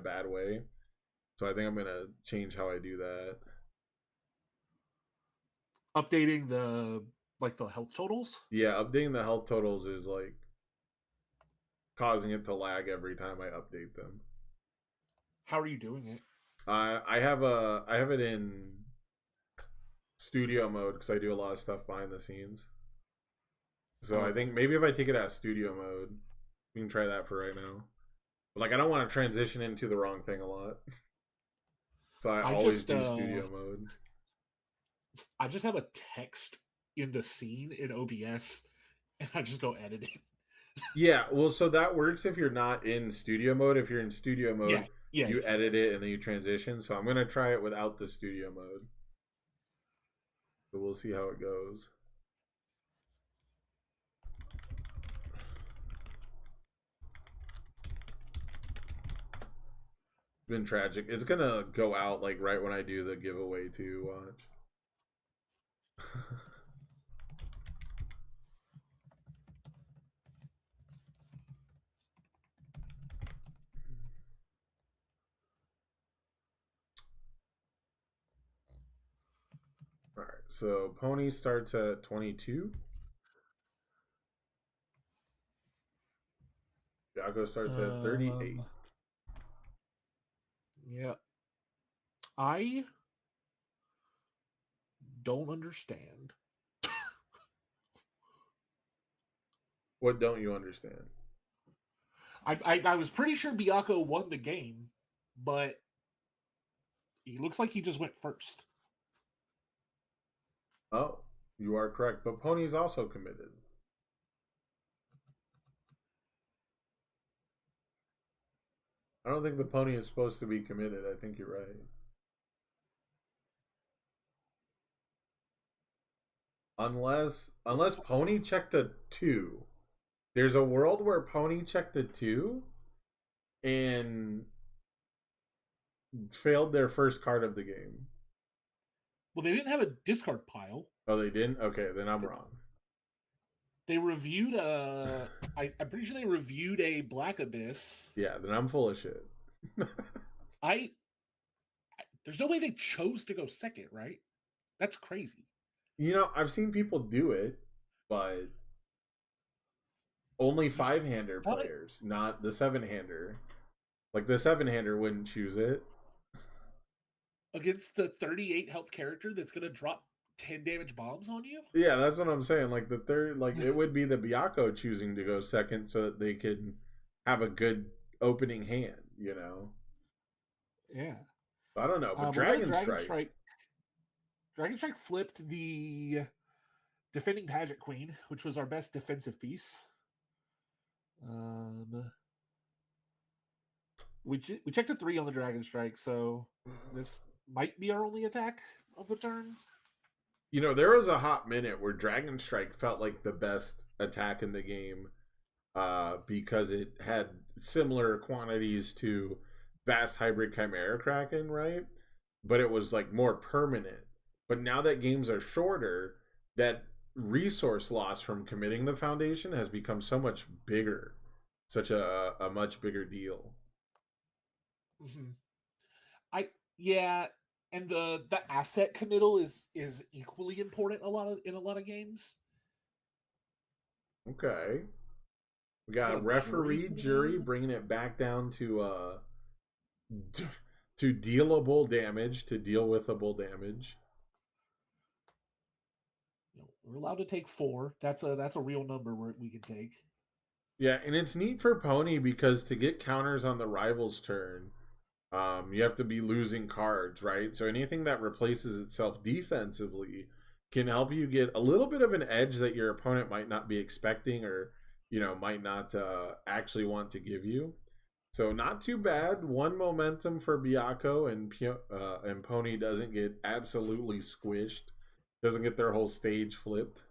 bad way. So I think I'm gonna change how I do that. Updating the health totals. Yeah, updating the health totals is like causing it to lag every time I update them. How are you doing it? I have it in studio mode because I do a lot of stuff behind the scenes. So I Okay. think maybe if I take it out of studio mode, we can try that for right now. But like I don't want to transition into the wrong thing a lot, so I I always just do studio mode. I just have a text in the scene in OBS, and I just go edit it. Yeah, well, so that works if you're not in studio mode. If you're in studio Yeah, mode, yeah, you yeah. edit it and then you transition. So I'm gonna try it without the studio mode. So we'll see how it goes. It's been tragic. It's gonna go out like right when I do the giveaway too. Watch. All right, so Pony starts at 22. Yago starts at Um, 38. yeah. I don't understand. What don't you understand? I was pretty sure Biako won the game, but he looks like he just went first. Oh, you are correct, but Pony's also committed. I don't think the Pony is supposed to be committed. I think you're right. Unless Pony checked a 2. There's a world where Pony checked a 2 and failed their first card of the game. Well, they didn't have a discard pile. Oh, they didn't? Okay, then I'm wrong. They reviewed a. I'm pretty sure they reviewed a Black Abyss. Yeah, then I'm full of shit. I. There's no way they chose to go second, right? That's crazy. You know, I've seen people do it, but only You 5-hander thought it players, not the 7-hander. Like the 7-hander wouldn't choose it. against the 38 health character that's gonna drop 10 damage bombs on you? Yeah, that's what I'm saying. Like the third, like it would be the Byakko choosing to go second so that they could have a good opening hand. You know, Yeah. I don't know, but We got a Dragon Dragon Strike. Strike. Dragon Strike flipped the defending Pageant Queen, which was our best defensive piece. Um, we checked a 3 on the Dragon Strike, so this might be our only attack of the turn. You know, there was a hot minute where Dragon Strike felt like the best attack in the game because it had similar quantities to Vast Hybrid Chimera Kraken, right? But it was like more permanent. But now that games are shorter, that resource loss from committing the foundation has become so much bigger, such a much bigger deal. Mm-hmm. I yeah, and the asset committal is equally important in a lot of games. Okay, we We got got a jury referee jury queen. bringing it back down to to dealable damage, to deal withable damage. We're allowed to take 4. That's a real number we can take. Yeah, and it's neat for Pony because to get counters on the rival's turn, you have to be losing cards, right? So anything that replaces itself defensively can help you get a little bit of an edge that your opponent might not be expecting or, you know, might not actually want to give you. So not too bad. One momentum for Byakko and Pony doesn't get absolutely squished. Doesn't get their whole stage flipped.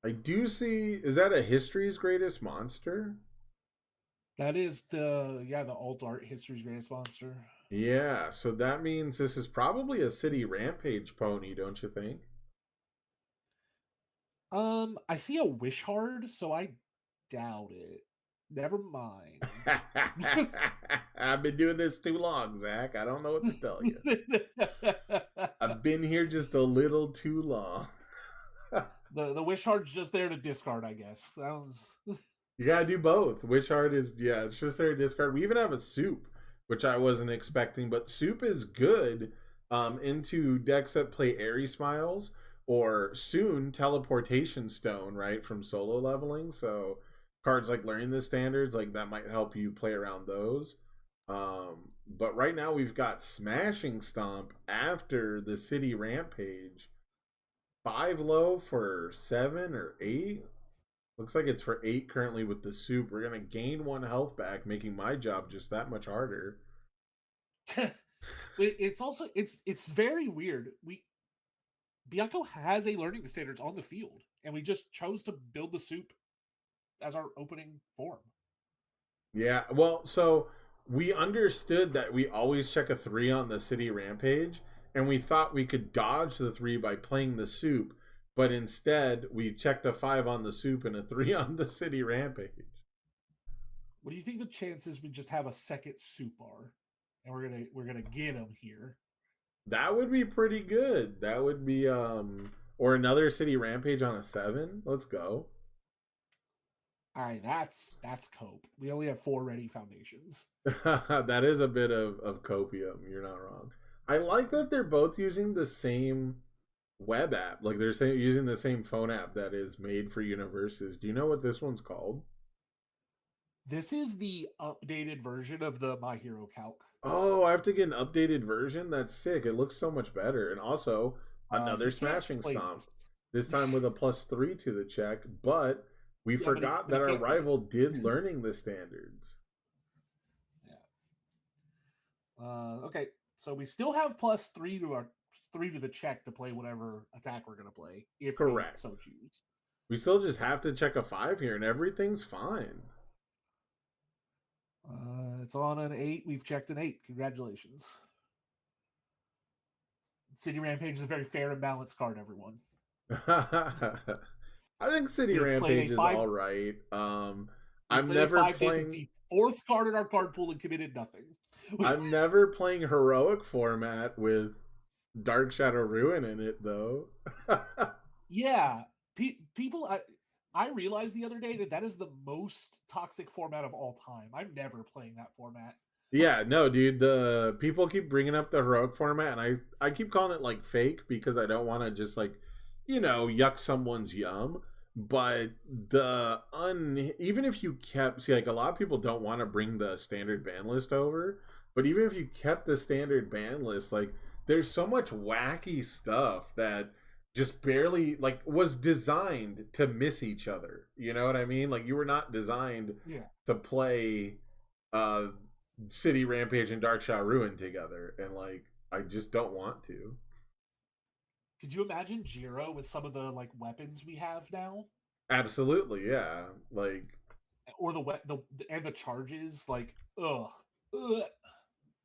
I do see. Is that a history's greatest monster? That is the alt art history's greatest monster. Yeah, so that means this is probably a city rampage pony, don't you think? I see a wish hard, so I doubt it. Never mind. I've been doing this too long, Zach. I don't know what to tell you. I've been here just a little too long. The wish heart's just there to discard, I guess. That was You gotta do both. Witch Heart is, yeah, it's just there to discard. We even have a soup, which I wasn't expecting, but soup is good into decks that play Airy Smiles or soon Teleportation Stone, right, from solo leveling. So cards like Learning the Standards, like that might help you play around those. But right now we've got Smashing Stomp after the City Rampage. 5 low for 7 or 8. Looks like it's for 8 currently with the soup. We're gonna gain 1 health back, making my job just that much harder. it's also it's very weird. Bianco has a learning standards on the field, and we just chose to build the soup as our opening form. Yeah, well, so we understood that we always check a 3 on the City Rampage, and we thought we could dodge the 3 by playing the soup, but instead we checked a 5 on the soup and a 3 on the City Rampage. What do you think the chances we just have a second soup are, and we're gonna get them here? That would be pretty good. That would be or another City Rampage on a 7. Let's go. All right, that's cope. We only have 4 ready foundations. That is a bit of copium. You're not wrong. I like that they're both using the same web app. Like they're using the same phone app that is made for universes. Do you know what this one's called? This is the updated version of the My Hero Calc. Oh, I have to get an updated version? That's sick. It looks so much better. And also, another Smashing Stomp. This time with a +3 to the check, but we forgot that our rival did Learning the Standards. Yeah. Okay, so we still have +3 to our 3 to the check to play whatever attack we're going to play, if correct. we so choose. We still just have to check a 5 here, and everything's fine. It's on an 8. We've checked an 8. Congratulations. City Rampage is a very fair and balanced card, everyone. I think City Rampage is all right. I'm never playing the 4th card in our card pool and committed nothing. I'm never playing heroic format with Dark Shadow Ruin in it, though. Yeah, people. I realized the other day that is the most toxic format of all time. I'm never playing that format. Yeah, no, dude. The people keep bringing up the heroic format, and I keep calling it like fake because I don't want to just like, yuck someone's yum. But even if you kept, like a lot of people don't want to bring the standard ban list over, but even if you kept the standard ban list, like there's so much wacky stuff that just barely like was designed to miss each other. You know what I mean? Like you were not designed to play City Rampage and Dark Shadow Ruin together, and like I just don't want to. Could you imagine Jiro with some of the like weapons we have now? Absolutely, yeah. Like or the charges, like ugh.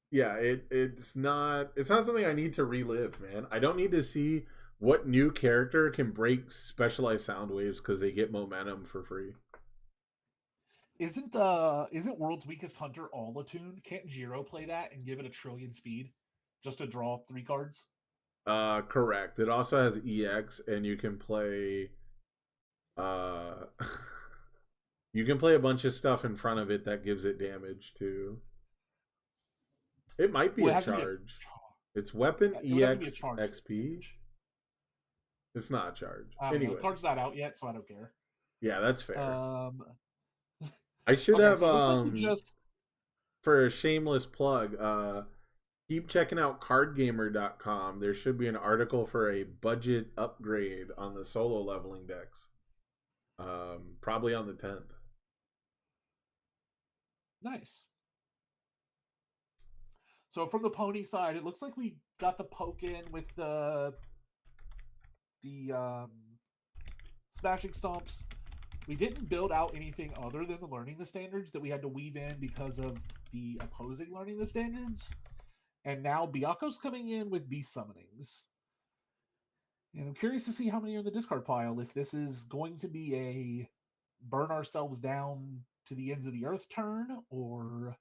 Yeah, it's not something I need to relive, man. I don't need to see what new character can break specialized sound waves because they get momentum for free. Isn't World's Weakest Hunter all a tune? Can't Jiro play that and give it a trillion speed just to draw 3 cards? Correct. It also has EX, and you can play you can play a bunch of stuff in front of it that gives it damage too. It might be a charge. It's weapon EX XP. It's not a charge. Anyway, the card's not out yet, so I don't care. Yeah, that's fair. I should have for a shameless plug, keep checking out cardgamer.com. There should be an article for a budget upgrade on the solo leveling decks. Probably on the 10th. Nice. So from the pony side, it looks like we got the poke in with the smashing stomps. We didn't build out anything other than the learning the standards that we had to weave in because of the opposing learning the standards. And now Biako's coming in with beast summonings. And I'm curious to see how many are in the discard pile. If this is going to be a burn ourselves down to the ends of the earth turn, or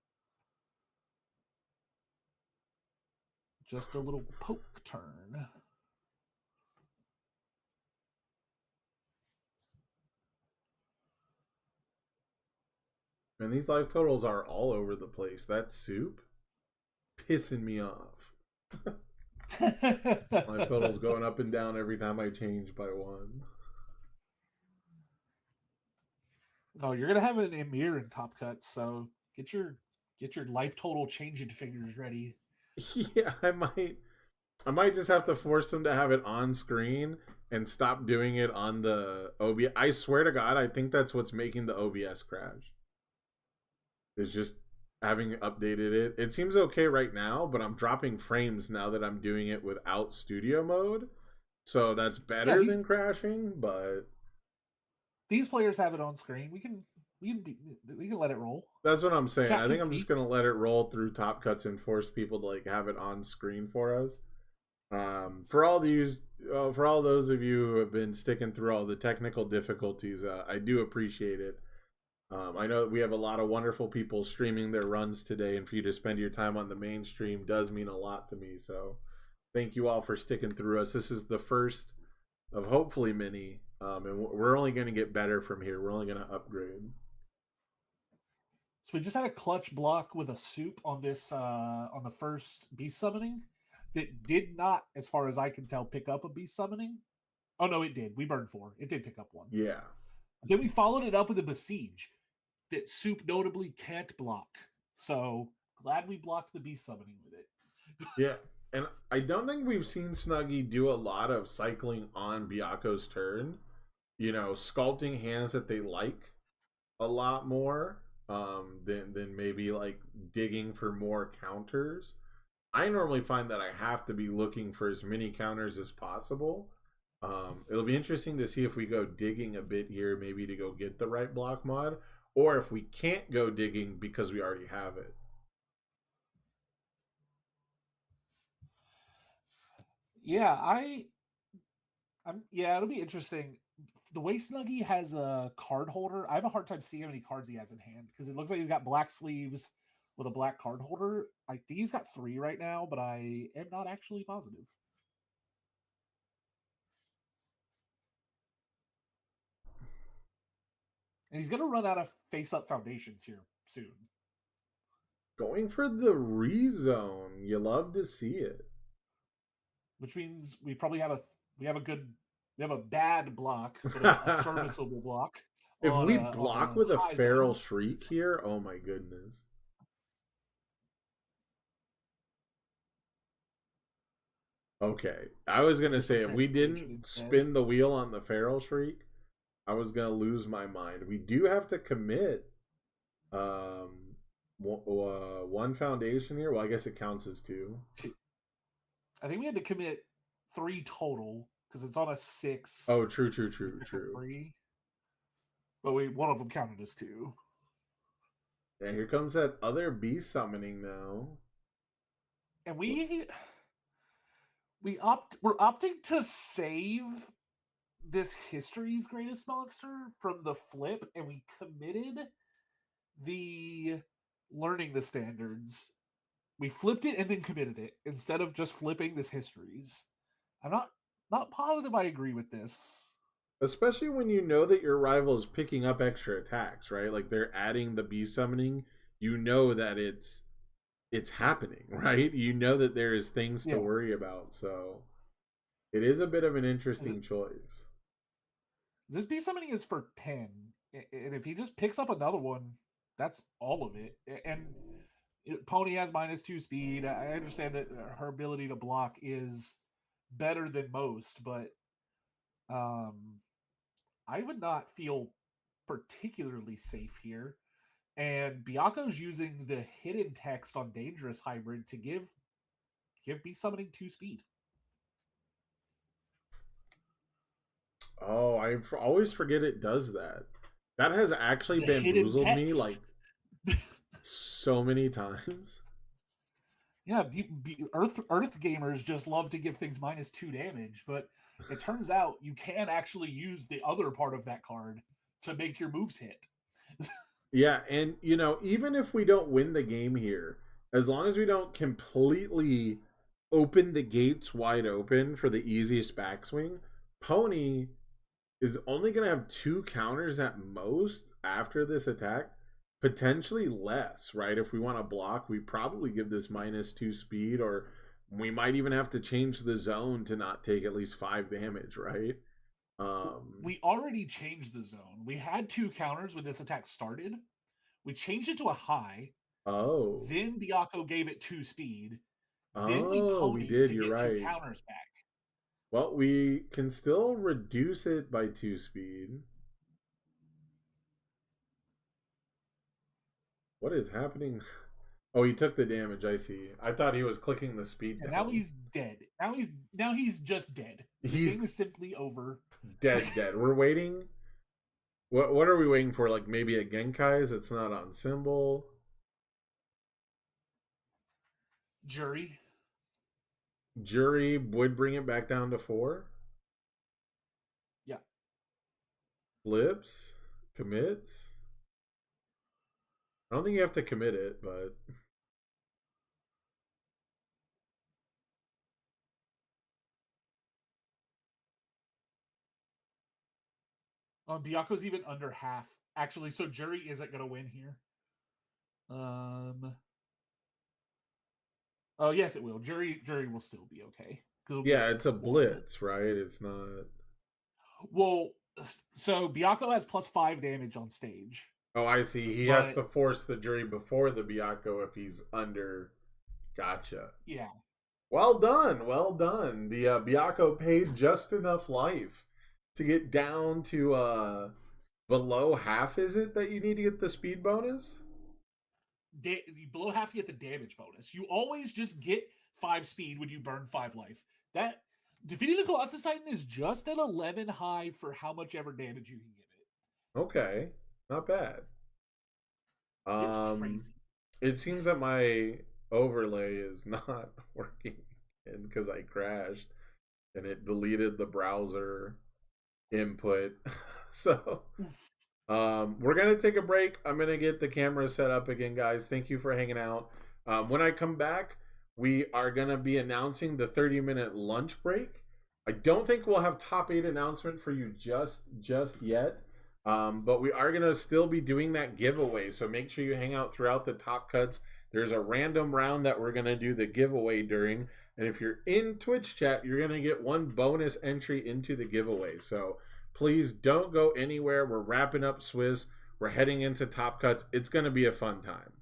just a little poke turn? And these life totals are all over the place. That soup pissing me off. Life totals going up and down every time I change by one. Oh, you're gonna have an Emir in Top Cut, so get your life total changing figures ready. Yeah, I might just have to force them to have it on screen and stop doing it on the OBS. I swear to God, I think that's what's making the OBS crash. It's just having updated it. It seems okay right now, but I'm dropping frames now that I'm doing it without studio mode. So that's better than crashing, but these players have it on screen. We can let it roll. That's what I'm saying. I think I'm just gonna let it roll through Top Cuts and force people to like have it on screen for us. For all those of you who have been sticking through all the technical difficulties, I do appreciate it. I know we have a lot of wonderful people streaming their runs today, and for you to spend your time on the main stream does mean a lot to me. So thank you all for sticking through us. This is the first of hopefully many, and we're only going to get better from here. We're only going to upgrade. So we just had a clutch block with a soup on this on the first beast summoning that did not, as far as I can tell, pick up a beast summoning. Oh no, it did. We burned 4. It did pick up 1. Yeah. Then we followed it up with a besiege that soup notably can't block. So glad we blocked the beast summoning with it. Yeah. And I don't think we've seen Snuggy do a lot of cycling on Byako's turn. You know, sculpting hands that they like a lot more than maybe like digging for more counters. I normally find that I have to be looking for as many counters as possible. It'll be interesting to see if we go digging a bit here, maybe to go get the right block mod, or if we can't go digging because we already have it. Yeah, yeah, it'll be interesting. The way Snuggy has a card holder, I have a hard time seeing how many cards he has in hand because it looks like he's got black sleeves with a black card holder. I think he's got 3 right now, but I am not actually positive. And he's going to run out of face-up foundations here soon. Going for the rezone. You love to see it. Which means we probably have a bad block, but a serviceable block. If we block with a feral shriek here, oh my goodness. Okay, I was gonna say if we didn't spin the wheel on the feral shriek, I was gonna lose my mind. We do have to commit one foundation here. Well, I guess it counts as 2. I think we had to commit 3 total because it's on a 6. Oh, true. 3. But one of them counted as 2. Yeah, here comes that other beast summoning now. And we're opting to save this history's greatest monster from the flip, and we committed the learning the standards. We flipped it and then committed it instead of just flipping this history's. I'm not positive I agree with this. Especially when you know that your rival is picking up extra attacks, right? Like they're adding the beast summoning. You know that it's happening, right? You know that there is things to worry about. So it is a bit of an interesting choice. This beast summoning is for 10. And if he just picks up another one, that's all of it. And Pony has -2 speed. I understand that her ability to block is better than most, but I would not feel particularly safe here. And Byako's using the hidden text on Dangerous Hybrid to give Beast Summoning 2 speed. Oh, I always forget it does that. That has actually bamboozled me like so many times. Yeah, Earth gamers just love to give things -2 damage, but it turns out you can actually use the other part of that card to make your moves hit. Yeah, and even if we don't win the game here, as long as we don't completely open the gates wide open for the easiest backswing, Pony is only going to have two counters at most after this attack, potentially less, right? If we want to block, we probably give this -2 speed, or we might even have to change the zone to not take at least 5 damage, right? We already changed the zone. We had two counters when this attack started. We changed it to a high. Oh. Then Biako gave it 2 speed. Then we Oh, we ponied did, to you're get two right. counters back. Well, we can still reduce it by 2 speed. What is happening? Oh, he took the damage, I see. I thought he was clicking the speed And now down. he's dead. Now he's just dead. The He's game is simply over. dead. We're waiting. What are we waiting for? Like maybe a Genkai's? It's not on symbol. Jury. Jury would bring it back down to 4. Yeah. Flips. Commits. I don't think you have to commit it, but Biako's even under half. Actually, so Jury isn't going to win here. Oh, yes, it will. Jury will still be okay. yeah, it's a 1. blitz, right? It's not. Well, so Biako has +5 damage on stage. Oh, I see. He has But to force the jury before the Biako if he's under. Gotcha. yeah, Well done. Well done. The Biako paid just enough life to get down to below half, is it, that you need to get the speed bonus? below half you get the damage bonus. You always just get 5 speed when you burn 5 life. That defeating the Colossus Titan is just at 11 high for how much ever damage you can give it. Okay. Not bad. It's Um, crazy. it seems that my overlay is not working because I crashed and it deleted the browser input. So Oof. we're gonna take a break. I'm gonna get the camera set up again, guys. Thank you for hanging out. When I come back, we are gonna be announcing the 30-minute lunch break. I don't think we'll have top 8 announcement for you just yet, but we are gonna still be doing that giveaway. So make sure you hang out throughout the top cuts. There's a random round that we're gonna do the giveaway during, and if you're in Twitch chat, you're gonna get one bonus entry into the giveaway. So please don't go anywhere. We're wrapping up Swiss. We're heading into Top Cuts. It's going to be a fun time.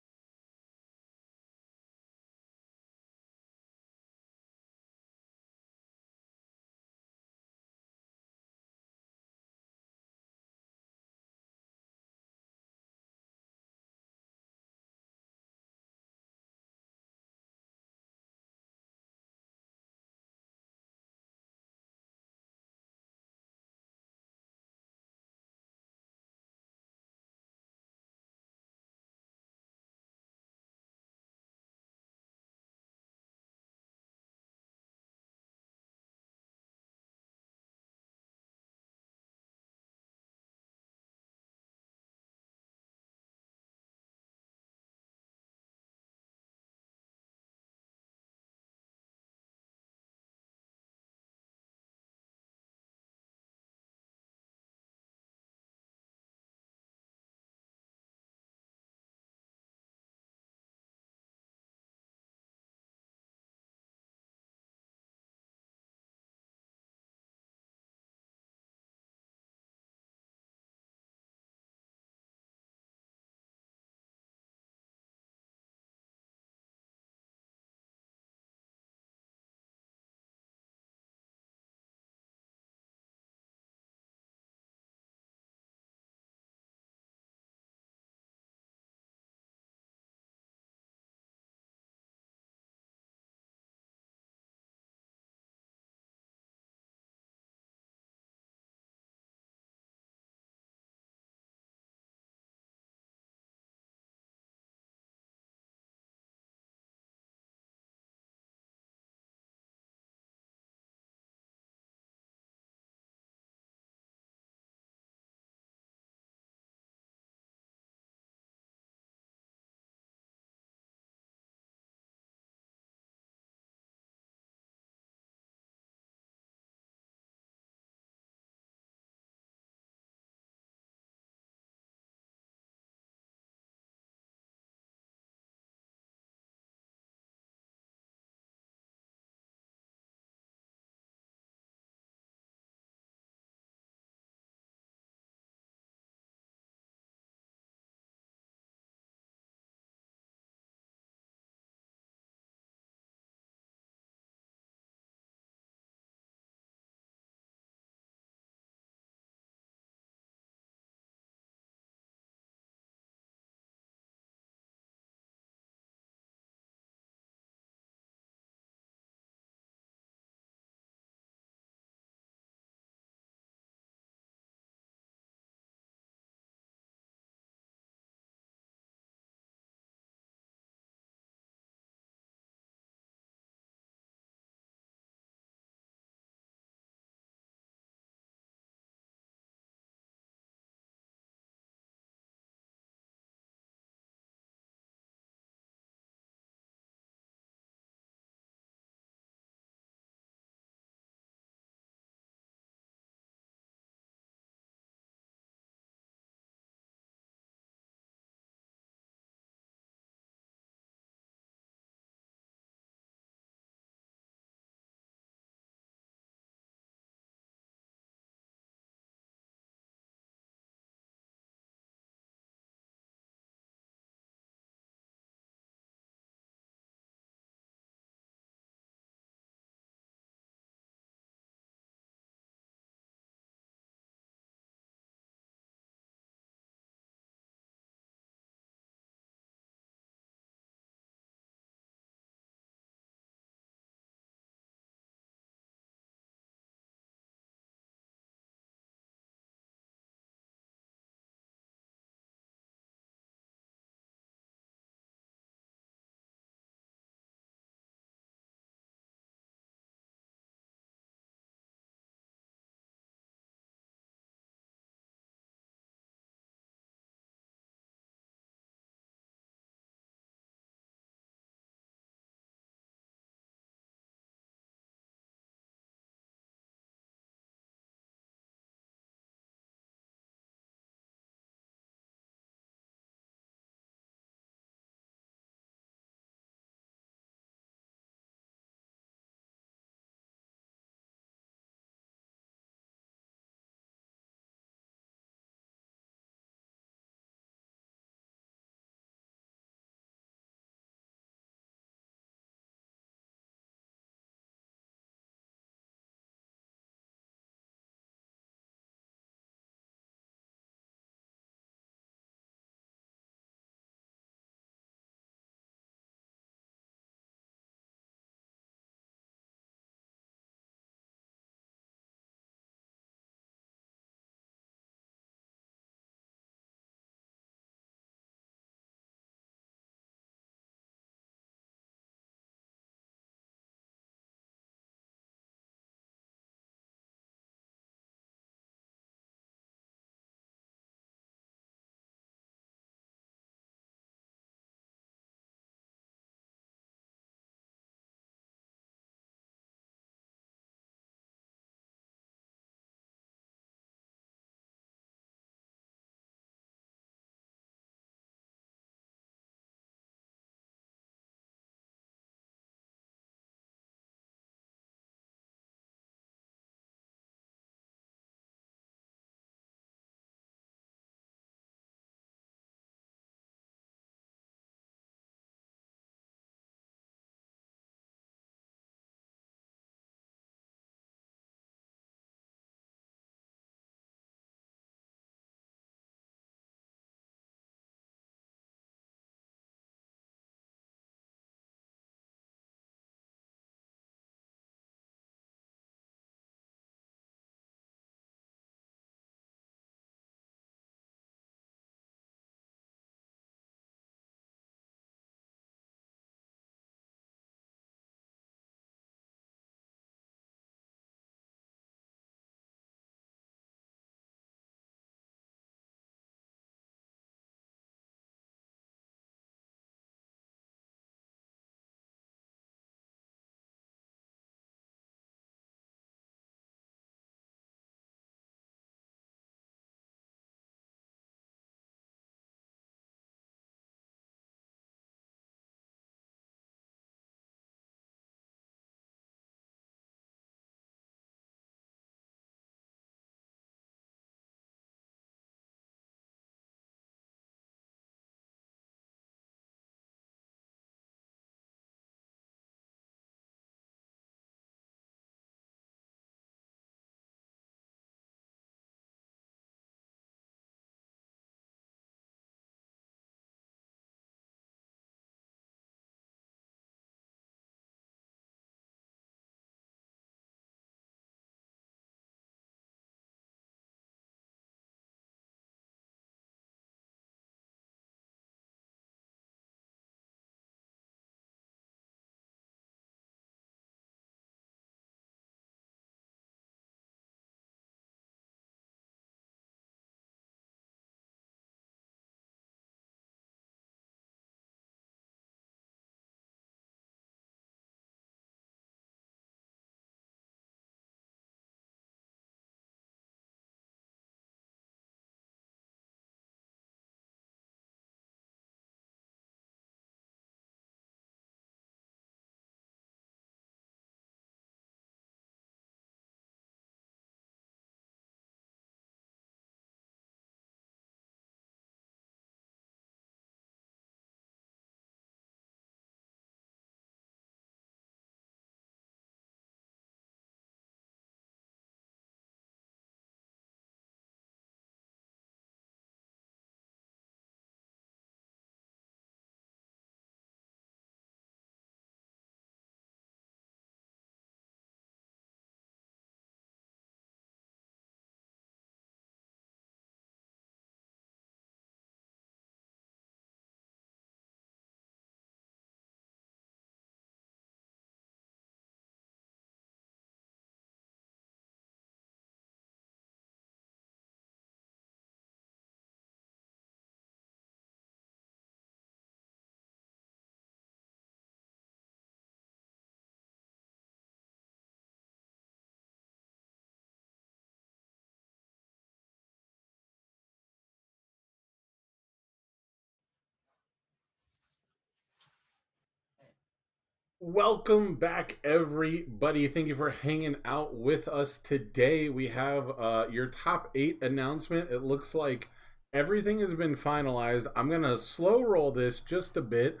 Welcome back, everybody. Thank you for hanging out with us today. We have your top 8 announcement. It looks like everything has been finalized. I'm going to slow roll this just a bit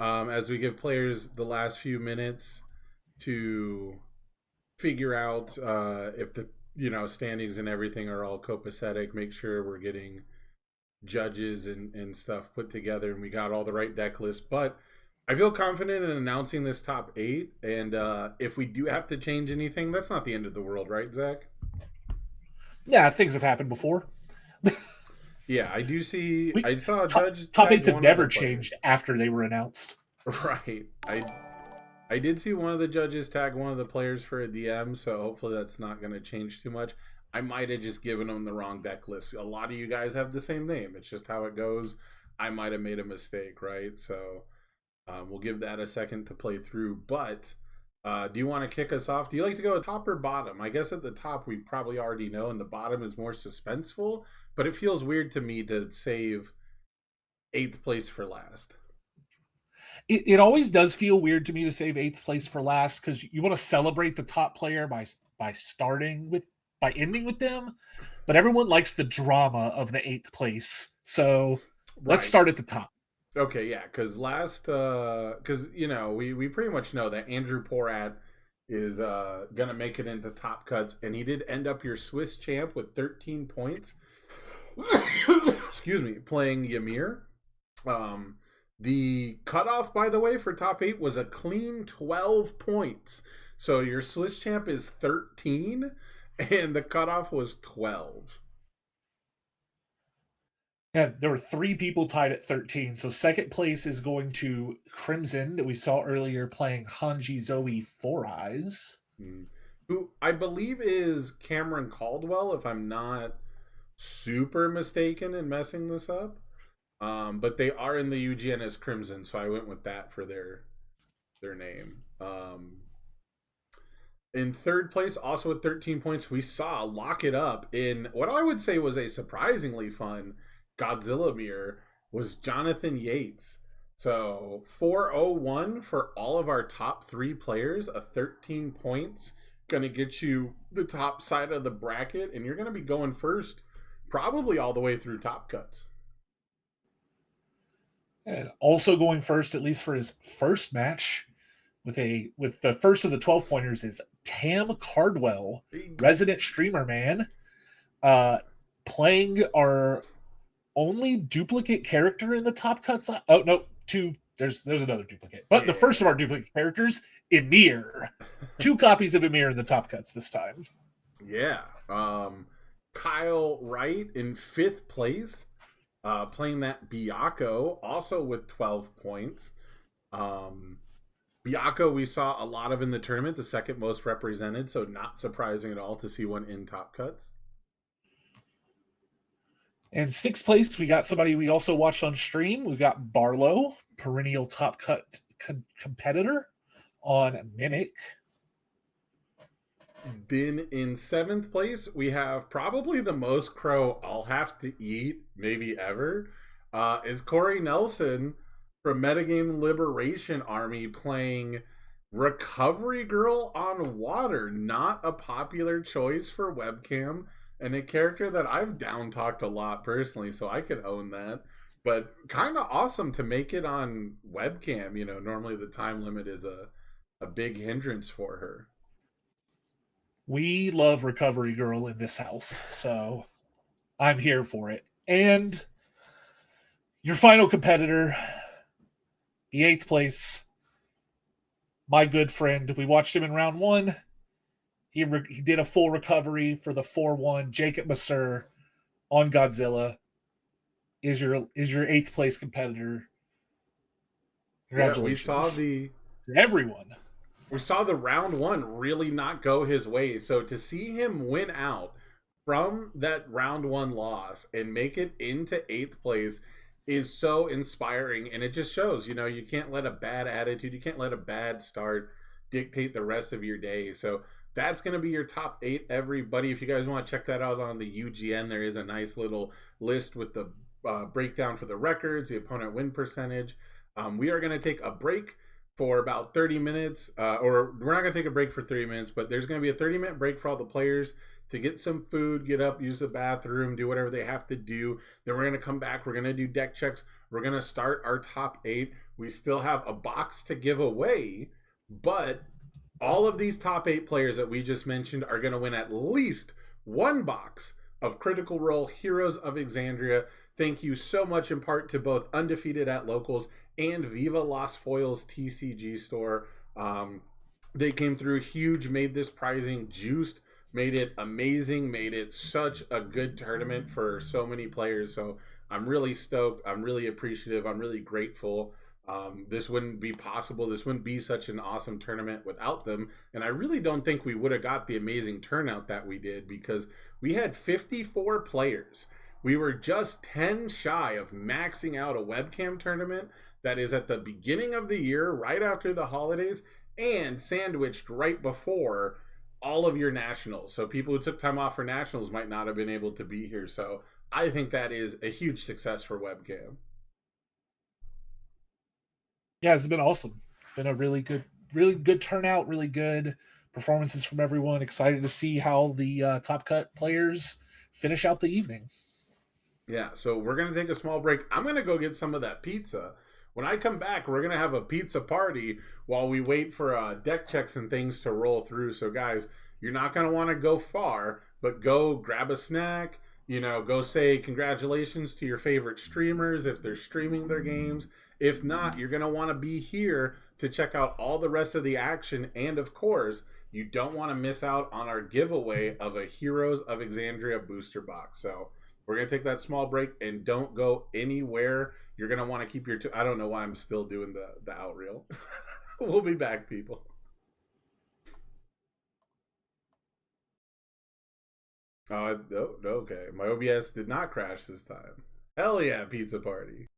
as we give players the last few minutes to figure out if the standings and everything are all copacetic. Make sure we're getting judges and stuff put together and we got all the right deck lists. But I feel confident in announcing this top 8, and if we do have to change anything, that's not the end of the world, right, Zach? Yeah, things have happened before. Yeah, I do see. I saw a judge top tag eights have one of never the players. changed after they were announced. Right. I did see one of the judges tag one of the players for a DM, so hopefully that's not going to change too much. I might have just given them the wrong deck list. A lot of you guys have the same name. It's just how it goes. I might have made a mistake, right? So we'll give that a second to play through. But do you want to kick us off? Do you like to go top or bottom? I guess at the top we probably already know, and the bottom is more suspenseful. But it feels weird to me to save 8th place for last. It always does feel weird to me to save 8th place for last because you want to celebrate the top player by ending with them, but everyone likes the drama of the 8th place. So let's start at the top. Okay, yeah, because we pretty much know that Andrew Porat is gonna make it into top cuts, and he did end up your Swiss champ with 13 points. Excuse me, playing Ymir. The cutoff, by the way, for top 8 was a clean 12 points. So your Swiss champ is 13, and the cutoff was 12. Yeah, there were 3 people tied at 13. So second place is going to Crimson that we saw earlier playing Hanji Zoe Four Eyes. Who I believe is Cameron Caldwell, if I'm not super mistaken in messing this up. But they are in the UGN as Crimson, so I went with that for their name. In third place, also with 13 points, we saw Lock It Up in what I would say was a surprisingly fun Godzilla mirror, was Jonathan Yates. So 401 for all of our top 3 players, a 13 points, going to get you the top side of the bracket, and you're going to be going first probably all the way through top cuts. And also going first, at least for his first match, with the first of the 12 pointers, is Tam Cardwell, resident streamer man, playing our only duplicate character in the top cuts. Oh no, 2. There's another duplicate, but the first of our duplicate characters, Emir. 2 copies of Emir in the top cuts this time. Yeah, Kyle Wright in 5th place. Playing that Byaco, also with 12 points. Byaco we saw a lot of in the tournament, the second most represented, so not surprising at all to see one in top cuts. And 6th place, we got somebody we also watched on stream. We got Barlow, perennial top cut competitor on Mimic. Then in 7th place, we have probably the most crow I'll have to eat, maybe ever, is Corey Nelson from Metagame Liberation Army playing Recovery Girl on Water. Not a popular choice for Webcam, and a character that I've down-talked a lot personally, so I could own that. But kind of awesome to make it on Webcam. Normally the time limit is a big hindrance for her. We love Recovery Girl in this house, so I'm here for it. And your final competitor, the 8th place, my good friend. We watched him in round 1. He did a full recovery for the 4-1. Jacob Masseur on Godzilla is your 8th place competitor. Congratulations. Yeah, everyone. We saw the round 1 really not go his way. So to see him win out from that round 1 loss and make it into 8th place is so inspiring. And it just shows, you can't let a bad attitude, you can't let a bad start dictate the rest of your day. So that's going to be your top 8, everybody. If you guys want to check that out on the UGN, there is a nice little list with the breakdown for the records, the opponent win percentage. We are going to take a break for about 30 minutes, or we're not going to take a break for 30 minutes, but there's going to be a 30-minute break for all the players to get some food, get up, use the bathroom, do whatever they have to do. Then we're going to come back. We're going to do deck checks. We're going to start our top 8. We still have a box to give away, but all of these top 8 players that we just mentioned are going to win at least one box of Critical Role Heroes of Exandria. Thank you so much in part to both Undefeated at Locals and Viva Las Foils TCG store. They came through huge, made this prizing juiced, made it amazing, made it such a good tournament for so many players. So I'm really stoked. I'm really appreciative. I'm really grateful. This wouldn't be possible. This wouldn't be such an awesome tournament without them. And I really don't think we would have got the amazing turnout that we did, because we had 54 players. We were just 10 shy of maxing out a webcam tournament that is at the beginning of the year, right after the holidays, and sandwiched right before all of your nationals. So people who took time off for nationals might not have been able to be here. So I think that is a huge success for webcam. Yeah, it's been awesome. It's been a really good turnout, really good performances from everyone. Excited to see how the top cut players finish out the evening. Yeah, so we're going to take a small break. I'm going to go get some of that pizza. When I come back, we're going to have a pizza party while we wait for deck checks and things to roll through. So, guys, you're not going to want to go far, but go grab a snack. You know, go say congratulations to your favorite streamers if they're streaming their games. If not, you're going to want to be here to check out all the rest of the action. And, of course, you don't want to miss out on our giveaway of a Heroes of Exandria booster box. So, we're going to take that small break, and don't go anywhere. You're going to want to keep your... I don't know why I'm still doing the out reel. We'll be back, people. Oh, okay. My OBS did not crash this time. Hell yeah, pizza party.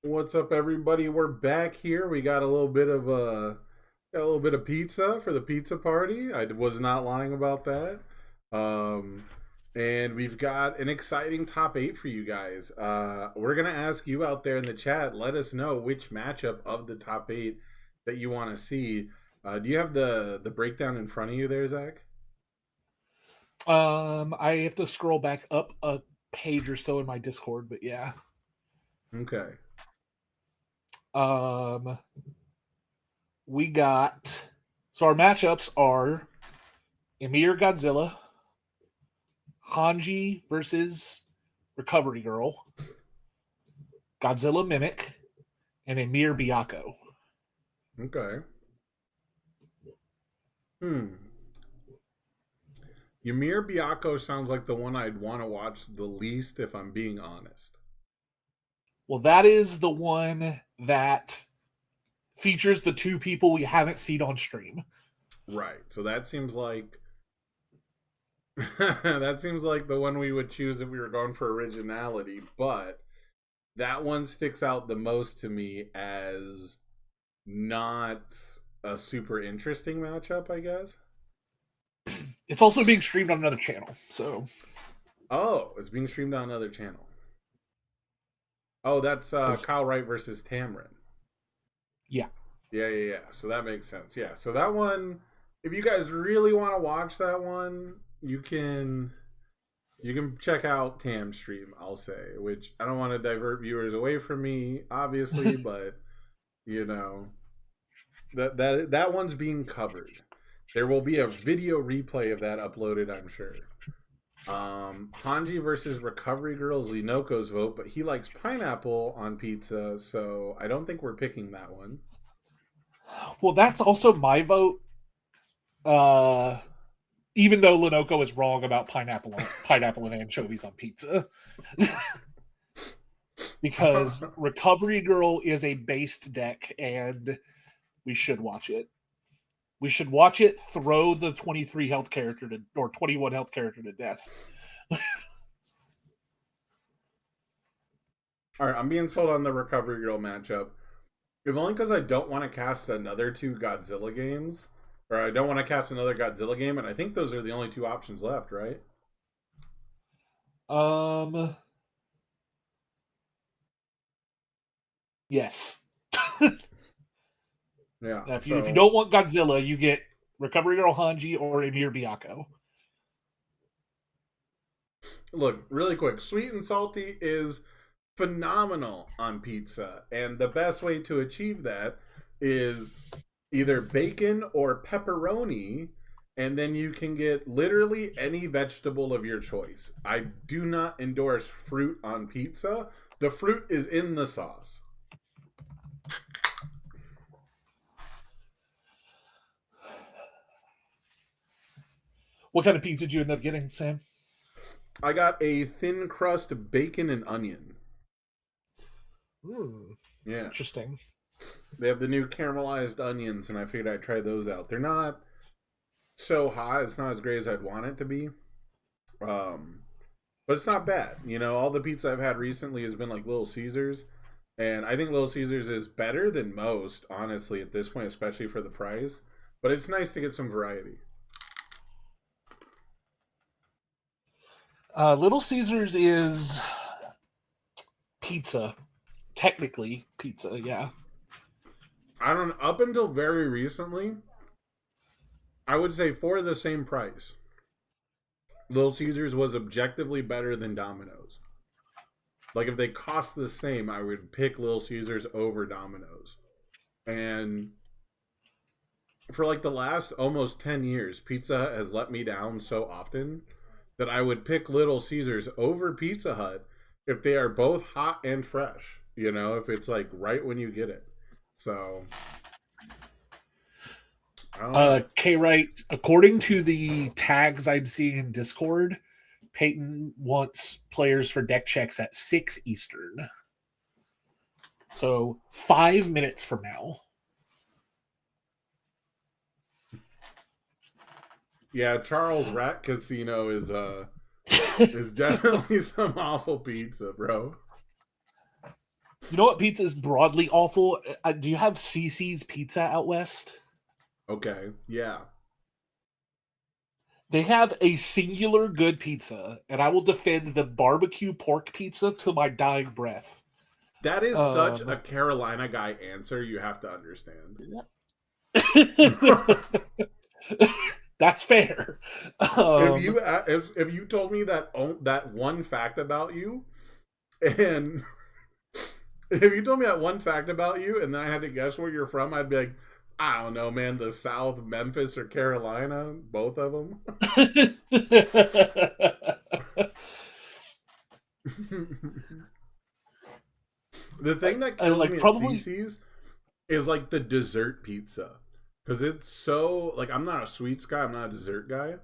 What's up, everybody? We're back here. We got a little bit of pizza for the pizza party. I was not lying about that. Um, and we've got an exciting top eight for you guys. We're gonna ask you out there in the chat. Let us know which matchup of the top eight that you want to see. Do you have the breakdown in front of you there, Zach? I have to scroll back up a page or so in my Discord, but yeah. Okay. We got so our matchups are Emir Godzilla, Hanji versus Recovery Girl, Godzilla Mimic, and Emir Byaku. Okay. Ymir Byaku sounds like the one I'd want to watch the least, if I'm being honest. Well, that is the one that features the two people we haven't seen on stream. Right. So that seems like the one we would choose if we were going for originality, but that one sticks out the most to me as not a super interesting matchup, I guess. It's also being streamed on another channel, so. Oh, it's being streamed on another channel. Oh, that's Kyle Wright versus Tamron. Yeah. Yeah. So that makes sense. Yeah. So that one, if you guys really want to watch that one, you can check out Tam's stream, I'll say, which I don't want to divert viewers away from me, obviously, but you know, that one's being covered. There will be a video replay of that uploaded, I'm sure. Hanji versus Recovery Girl is Linoko's vote, but he likes pineapple on pizza, so I don't think we're picking that one. Well, that's also my vote. Even though Linoko is wrong about pineapple and anchovies on pizza. Because Recovery Girl is a based deck, and we should watch it. We should watch it throw the 23 health character or 21 health character to death. All right, I'm being sold on the Recovery Girl matchup. If only because I don't want to cast another two Godzilla games. Or I don't want to cast another Godzilla game, and I think those are the only two options left, right? Yes. Yeah. Now, if you don't want Godzilla, you get Recovery Girl Hanji or Emir Byaku. Look, really quick, sweet and salty is phenomenal on pizza, and the best way to achieve that is either bacon or pepperoni, and then you can get literally any vegetable of your choice. I do not endorse fruit on pizza. The fruit is in the sauce. What kind of pizza did you end up getting, Sam? I got a thin crust bacon and onion. Yeah. Interesting. They have the new caramelized onions, and I figured I'd try those out. They're not so hot. It's not as great as I'd want it to be. But it's not bad. You know, all the pizza I've had recently has been like Little Caesars. And I think Little Caesars is better than most, honestly, at this point, especially for the price. But it's nice to get some variety. Little Caesars is pizza. Technically, pizza, yeah. I don't know. Up until very recently, I would say for the same price, Little Caesars was objectively better than Domino's. Like, if they cost the same, I would pick Little Caesars over Domino's. And for like the last almost 10 years, pizza has let me down so often that I would pick Little Caesars over Pizza Hut if they are both hot and fresh. You know, if it's like right when you get it. So, K-Wright, according to the tags I'm seeing in Discord, Peyton wants players for deck checks at 6 Eastern. So 5 minutes from now. Yeah, Charles Rat Casino is definitely some awful pizza, bro. You know what pizza is broadly awful? Do you have CC's Pizza out west? Okay, yeah. They have a singular good pizza, and I will defend the barbecue pork pizza to my dying breath. That is such Um, a Carolina guy answer, you have to understand. That's fair. If Um, you if you told me that one fact about you, and if you told me that one fact about you, and then I had to guess where you're from, I'd be like, I don't know, man. The South, Memphis or Carolina, both of them. The thing that I kills like me at probably. CC's is like the dessert pizza, because it's so like I'm not a sweets guy, I'm not a dessert guy,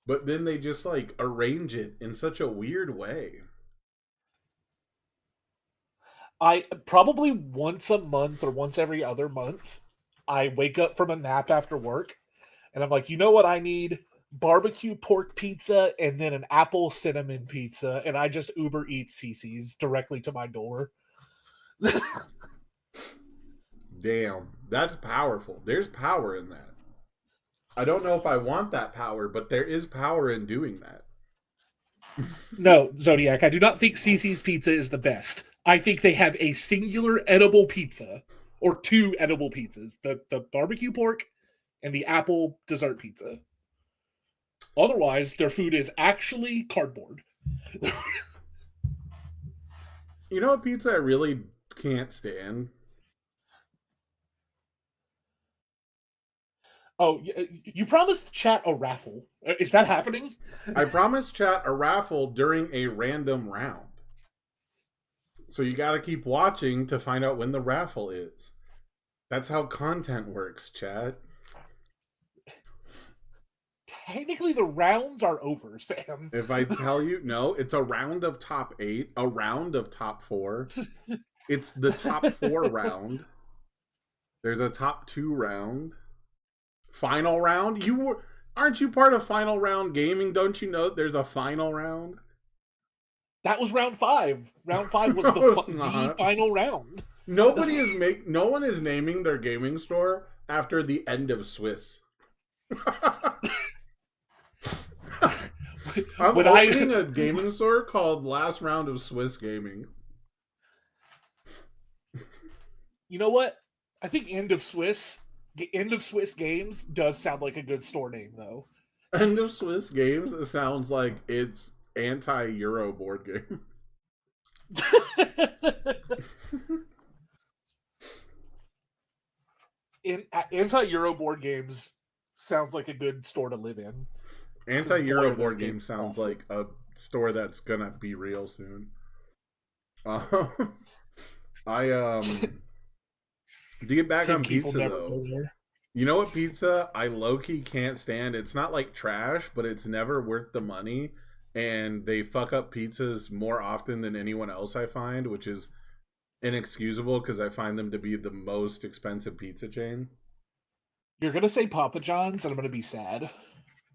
but then they just like arrange it in such a weird way. I probably once a month or once every other month, I wake up from a nap after work, and I'm like, you know what I need? Barbecue pork pizza and then an apple cinnamon pizza, and I just Uber Eats CC's directly to my door. Damn, that's powerful. There's power in that. I don't know if I want that power, but there is power in doing that. No, Zodiac, I do not think CC's Pizza is the best. I think they have a singular edible pizza or two edible pizzas, the barbecue pork and the apple dessert pizza. Otherwise, their food is actually cardboard. You know what pizza I really can't stand? Oh, you promised chat a raffle. Is that happening? I promised chat a raffle during a random round. So you gotta keep watching to find out when the raffle is. That's how content works, chat. Technically, the rounds are over, Sam. If I tell you, no, it's a round of top 8, a round of top 4. It's the top 4 round. There's a top 2 round. Final round? Aren't you part of final round gaming? Don't you know there's a final round? That was round five. Round five was No, it's the not. final round. No one is naming their gaming store after the end of Swiss. I'm when opening I, a gaming store called Last Round of Swiss Gaming. you know what? I think End of Swiss Games does sound like a good store name, though. End of Swiss Games, it sounds like it's anti-Euro board game. Anti-Euro board games sounds like a good store to live in because boy Anti-Euro are those board game games sounds awful. like a store that's gonna be real soon. I to get back Tim on Keith will pizza never though. go there. You know what pizza I low key can't stand? It's not like trash, but it's never worth the money. And they fuck up pizzas more often than anyone else I find, which is inexcusable because I find them to be the most expensive pizza chain. You're gonna say Papa John's, and I'm gonna be sad.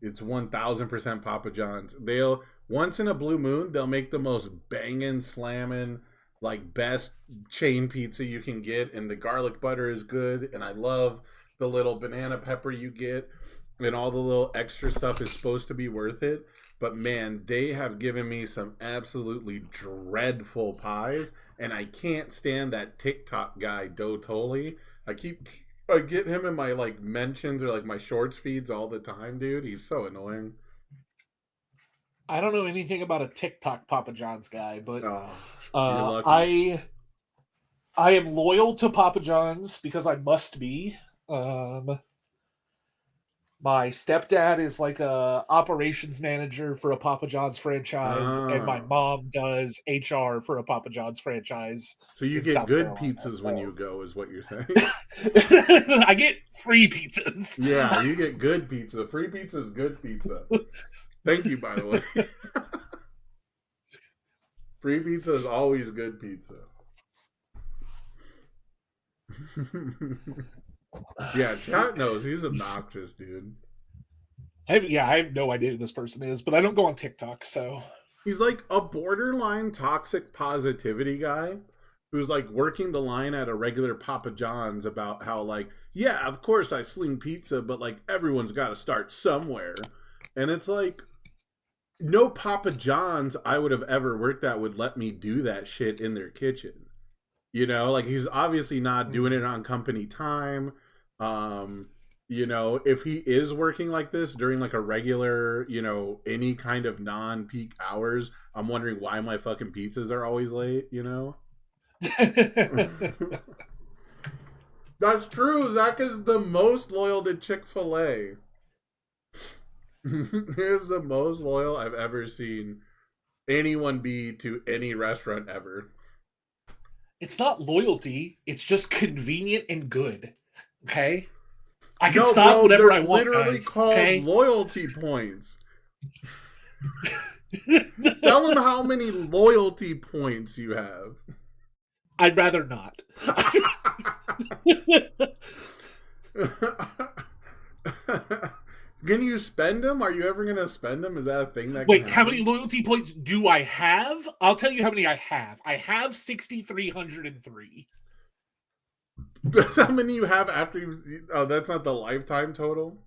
It's 1000% Papa John's. They'll once in a blue moon they'll make the most banging, slamming, like best chain pizza you can get, and the garlic butter is good, and I love the little banana pepper you get, and all the little extra stuff is supposed to be worth it. But man, they have given me some absolutely dreadful pies, and I can't stand that TikTok guy Dotoli. I get him in my like mentions or like my shorts feeds all the time, dude. He's so annoying. I don't know anything about a TikTok Papa John's guy, but Oh, you're uh, lucky. I I am loyal to Papa John's because I must be. Um, my stepdad is like a operations manager for a Papa John's franchise, and my Oh, mom does HR for a Papa John's franchise so you in get South good Carolina. pizzas when you So go, is what you're saying? I get free pizzas. Yeah, you get good pizza. Free pizza is good pizza. Thank you, by the way. Free pizza is always good pizza. Yeah, chat knows he's obnoxious, dude. I have no idea who this person is, but I don't go on TikTok, so He's like a borderline toxic positivity guy, who's like working the line at a regular Papa John's about how like, yeah, of course I sling pizza, but like everyone's got to start somewhere. And it's like, no Papa John's I would have ever worked at would let me do that shit in their kitchen. You know, like he's obviously not doing it on company time. Um, you know, if he is working like this during like a regular, you know, any kind of non-peak hours, I'm wondering why my fucking pizzas are always late, you know? That's true. Zach is the most loyal to Chick-fil-A. He is the most loyal I've ever seen anyone be to any restaurant ever. It's not loyalty. It's just convenient and good. Okay? I can No, stop bro, whenever I they're want, literally guys. called Okay? loyalty points. Tell him how many loyalty points you have. I'd rather not. Can you spend them? Are you ever going to spend them? Is that a thing that Wait, can how happen? many loyalty points do I have? I'll tell you how many I have. I have 6,303. How many you have after you... Oh, that's not the lifetime total?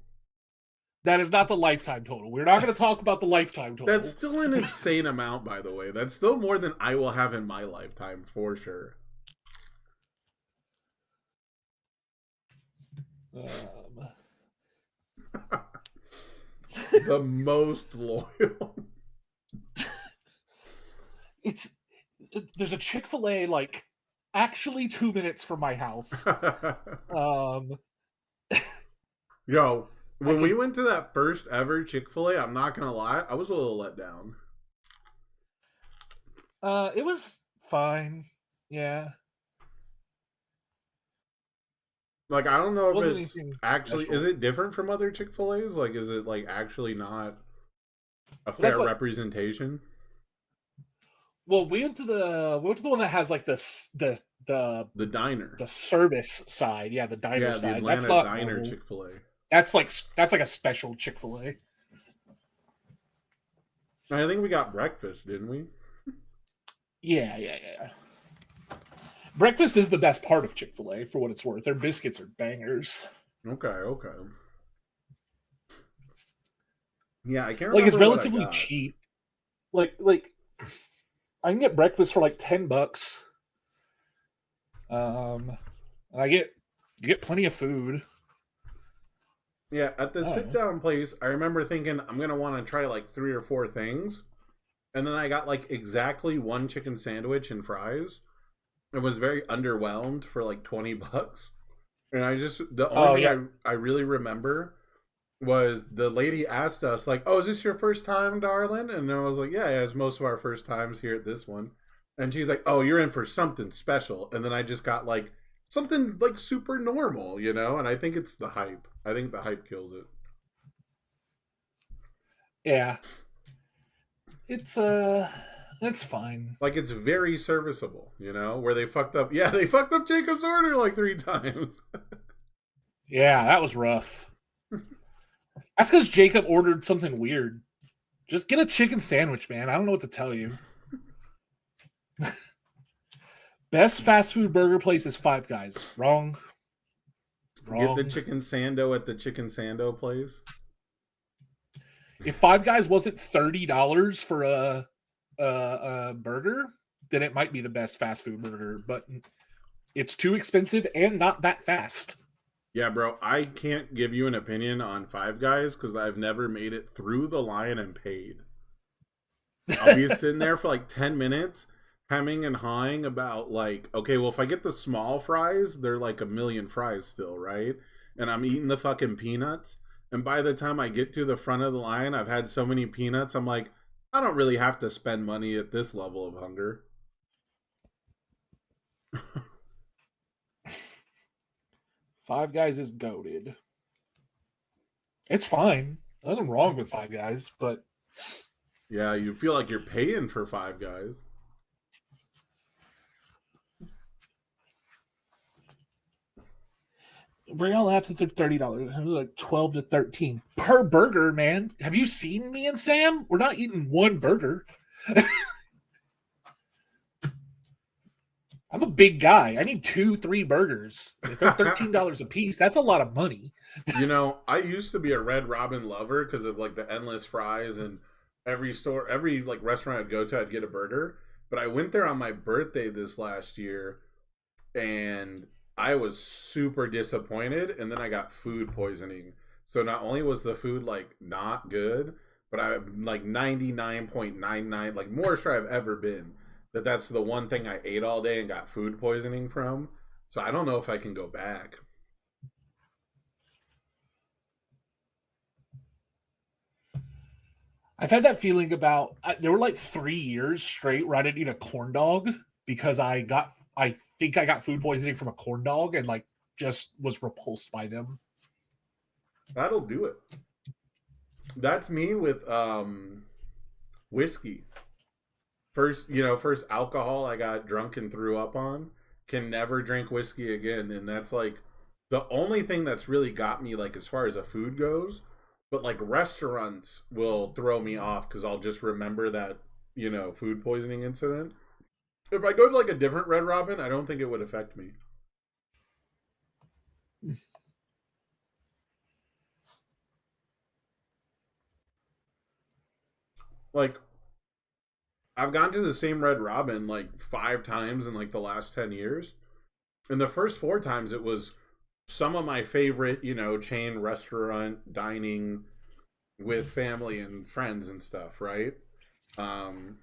That is not the lifetime total. We're not going to talk about the lifetime total. That's still an insane amount, by the way. That's still more than I will have in my lifetime, for sure. The most loyal. There's a Chick-fil-A like actually 2 minutes from my house. Yo, when we went to that first ever Chick-fil-A, I'm not gonna lie, I was a little let down. It was fine. Yeah. Like, I don't know if Wasn't it's anything actually... special. Is it different from other Chick-fil-A's? Like, is it, like, actually not a fair like, representation? Well, we went to the one that has, like, the diner. The service side. Yeah, the diner Yeah, the side. Atlanta That's not diner normal. Chick-fil-A. That's like a special Chick-fil-A. I think we got breakfast, didn't we? Yeah. Breakfast is the best part of Chick-fil-A, for what it's worth. Their biscuits are bangers. Okay. Yeah, I can't remember. Like, it's what I relatively got. cheap. Like I can get breakfast for like $10. And you get plenty of food. Yeah, at the sit-down place, I remember thinking I'm gonna want to try like 3 or 4 things, and then I got like exactly one chicken sandwich and fries. I was very underwhelmed for like $20, and the only thing I really remember was the lady asked us like, "Oh, is this your first time, darling?" And I was like, "Yeah, it's most of our first times here at this one." And she's like, "Oh, you're in for something special." And then I just got like something like super normal, you know? And I think it's the hype. I think the hype kills it. Yeah. It's fine. Like, it's very serviceable, you know? Where they fucked up. Yeah, they fucked up Jacob's order like 3 times. Yeah, that was rough. That's because Jacob ordered something weird. Just get a chicken sandwich, man. I don't know what to tell you. Best fast food burger place is Five Guys. Wrong. Get the chicken sando at the chicken sando place. If Five Guys wasn't $30 for a burger, then it might be the best fast food burger. But it's too expensive and not that fast. Yeah, bro, I can't give you an opinion on Five Guys because I've never made it through the line and paid. I'll be sitting there for like 10 minutes, hemming and hawing about like, okay, well, if I get the small fries, they're like 1,000,000 fries still, right? And I'm eating the fucking peanuts. And by the time I get to the front of the line, I've had so many peanuts, I'm like, I don't really have to spend money at this level of hunger. Five Guys is goated. It's fine. Nothing wrong with Five Guys, but yeah, you feel like you're paying for Five Guys. We're all at $30. Like 12 to 13 per burger, man. Have you seen me and Sam? We're not eating one burger. I'm I'm a big guy. I need 2, 3 burgers. If they're $13 a piece, that's a lot of money. You know, I used to be a Red Robin lover because of like the endless fries and every like restaurant I'd go to, I'd get a burger. But I went there on my birthday this last year, and I was super disappointed. And then I got food poisoning. So not only was the food like not good, but I'm like 99.99, like more sure I've ever been that that's the one thing I ate all day and got food poisoning from. So I don't know if I can go back. I've had that feeling about there were like 3 years straight where I didn't eat a corn dog because I think I got food poisoning from a corn dog and like just was repulsed by them. That'll do it. That's me with whiskey. First alcohol I got drunk and threw up on. Can never drink whiskey again, and that's like the only thing that's really got me like as far as a food goes. But like restaurants will throw me off because I'll just remember that food poisoning incident. If I go to like a different Red Robin, I don't think it would affect me. Like I've gone to the same Red Robin like 5 times in like the last 10 years. And the first 4 times it was some of my favorite, chain restaurant dining with family and friends and stuff, right? Um,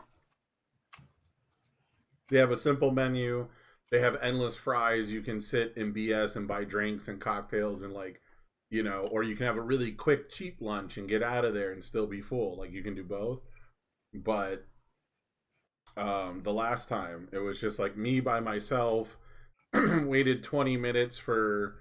they have a simple menu. They have endless fries. You can sit and BS and buy drinks and cocktails and like, or you can have a really quick, cheap lunch and get out of there and still be full. Like you can do both. But the last time it was just like me by myself. Waited 20 minutes for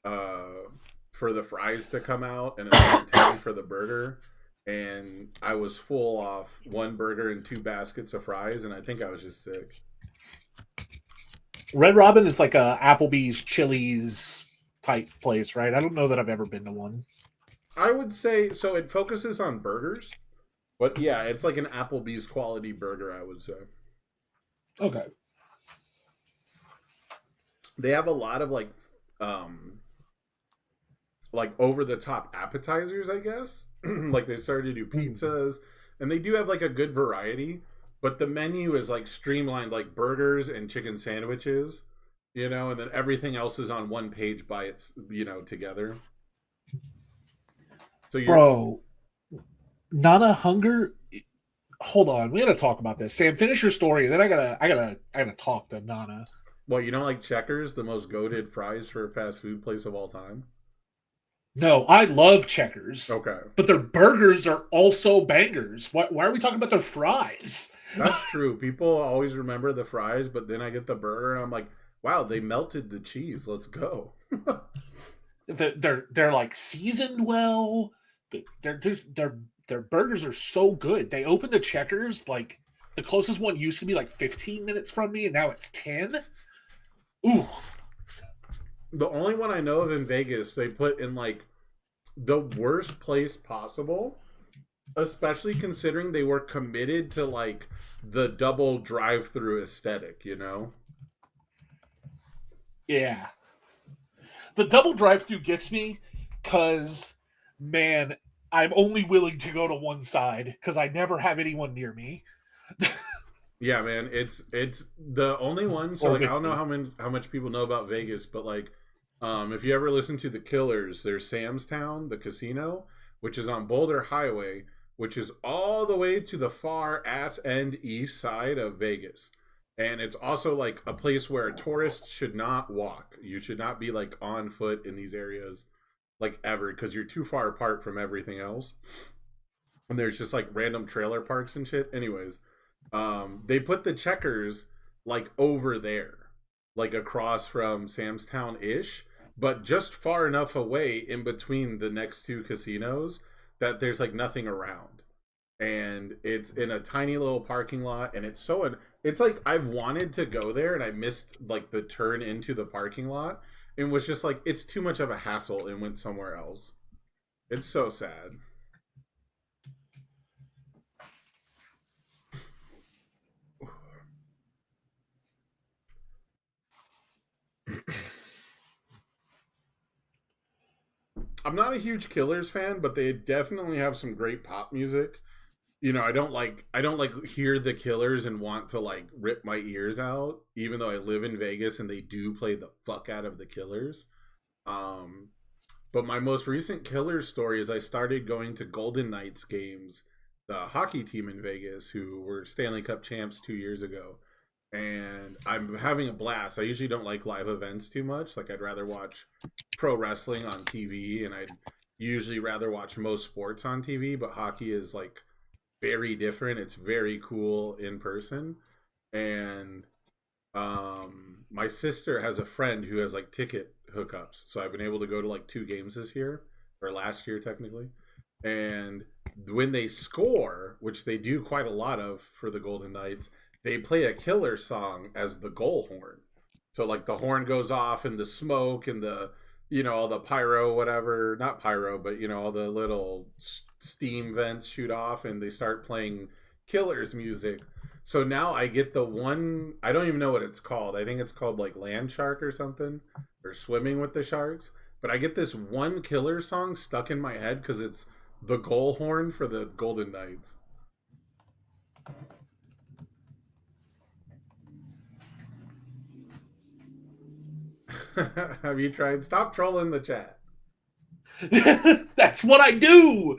the fries to come out and another 10 for the burger, and I was full off one burger and 2 baskets of fries, and I think I was just sick. Red Robin is like a Applebee's, Chili's type place, right? I don't know that I've ever been to one. I would say so. It focuses on burgers, but yeah, it's like an Applebee's quality burger, I would say. Okay. They have a lot of um like over the top appetizers, I guess. Like they started to do pizzas, and they do have like a good variety, but the menu is like streamlined, like burgers and chicken sandwiches, and then everything else is on one page by its, together. So you're Bro, Nana Hunger. Hold on, we gotta talk about this. Sam, finish your story, and then I gotta talk to Nana. well, you know, like Checkers, the most goated fries for a fast food place of all time. No, I love Checkers, Okay, but their burgers are also bangers. Why are we talking about their fries? that's true. People always remember the fries, but then I get the burger and I'm like, wow, they melted the cheese. Let's go. They're like seasoned well. They're just their burgers are so good. They opened the Checkers like the closest one used to be like 15 minutes from me, and now it's 10. Ooh, The only one I know of in Vegas, they put in like the worst place possible, especially considering they were committed to like the double drive-through aesthetic. yeah. The double drive-through gets me because, man, I'm only willing to go to one side because I never have anyone near me Yeah, man, it's the only one. So or like, I with don't know me. how much people know about Vegas, but like, if you ever listen to the Killers, there's Sam's Town, the casino, which is on Boulder Highway, which is all the way to the far ass end east side of Vegas. And it's also like a place where tourists should not walk. You should not be like on foot in these areas like ever because you're too far apart from everything else. And there's just like random trailer parks and shit. Anyways, they put the Checkers like over there, like across from Sam's Town ish, but just far enough away in between the next two casinos that there's like nothing around. And it's in a tiny little parking lot, and it's like I've wanted to go there and I missed like the turn into the parking lot and was just like it's too much of a hassle and went somewhere else. It's so sad. I'm not a huge Killers fan, but they definitely have some great pop music. I don't like hear the Killers and want to like rip my ears out, even though I live in Vegas and they do play the fuck out of the Killers. Um, but my most recent Killers story is I started going to Golden Knights games, the hockey team in Vegas who were Stanley Cup champs 2 years ago, and I'm having a blast. I usually don't like live events too much. Like I'd rather watch pro wrestling on TV, and I'd usually rather watch most sports on TV, but hockey is like very different. It's very cool in person. And my sister has a friend who has like ticket hookups. So I've been able to go to like 2 games this year, or last year technically. And when they score, which they do quite a lot of for the Golden Knights, they play a killer song as the goal horn. So like the horn goes off and the smoke and the all the pyro, whatever, not pyro, but all the little steam vents shoot off and they start playing Killers music. So now I get the one, I don't even know what it's called. I think it's called like Land Shark or something, or Swimming with the Sharks. But I get this one Killer song stuck in my head because it's the goal horn for the Golden Knights. Have you tried? Stop trolling the chat. That's what I do.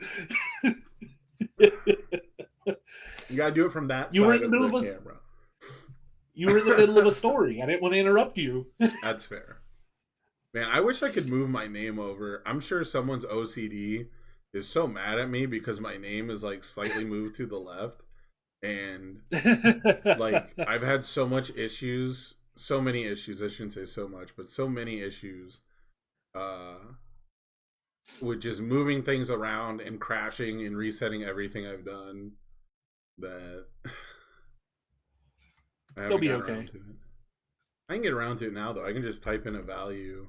You gotta do it from that You were side in the of middle the of camera. You were in the middle of a story. I didn't want to interrupt you. That's fair. Man, I wish I could move my name over. I'm sure someone's OCD is so mad at me because my name is like slightly moved to the left. And like I've had so many issues, I shouldn't say so much, but so many issues uh with just moving things around and crashing and resetting everything I've done that I They'll haven't be gotten okay. around to it. I can get around to it now though. I can just type in a value